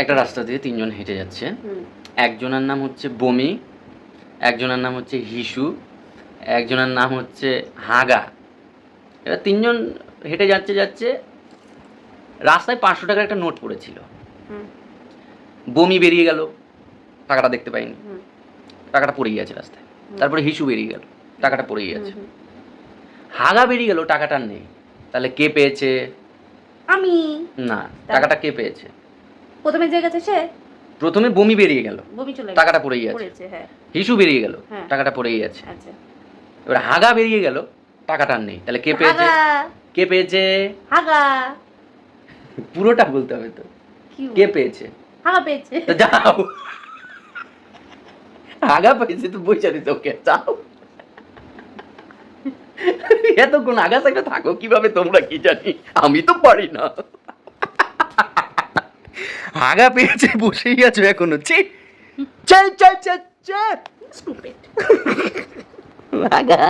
একটা রাস্তা দিয়ে তিনজন হেঁটে যাচ্ছে। হুম একজনের নাম হচ্ছে বমি, একজনের নাম হচ্ছে হিসু, একজনের নাম হচ্ছে হাগা। এরা তিনজন হেঁটে যাচ্ছে যাচ্ছে রাস্তায় 500 টাকার একটা নোট পড়েছিল। হুম বমি বেরিয়ে গেল, টাকাটা দেখতে পাইনি, হুম টাকাটা পড়েই আছে রাস্তায়। তারপরে হিসু বেরিয়ে গেল, টাকাটা পড়েই আছে। হুম। হাগা বেরিয়ে গেল, টাকাটা আর নেই। তাহলে কে পেয়েছে? আমি না, টাকাটা কে পেয়েছে? প্রথমে যে গেছে সে প্রথমে বমি বেরিয়ে গেল, বমি চলে টাকাটা পড়েই আছে। পড়েছে, হ্যাঁ হিসু বেরিয়ে গেল, হ্যাঁ। টাকাটা পড়েই আছে। আচ্ছা এবার হাগা বেরিয়ে গেল, টাকাটা আর নেই। তাহলে কে পেয়েছে? হাগা কে পেয়েছে? হাগা পুরোটা বলতে হবে তো। কি কে পেয়েছে? হাগা পেয়েছে। তো যাও, আগা পেয়েছে তো বই জানিস ওকে, যাও। এতক্ষণ আগা সাইডে থাকো কিভাবে তোমরা কি জানি, আমি তো পারি না। আগা পেয়েছে বসেই আছো এখনো, ছি। চল চল চল চল স্টুপিড আগা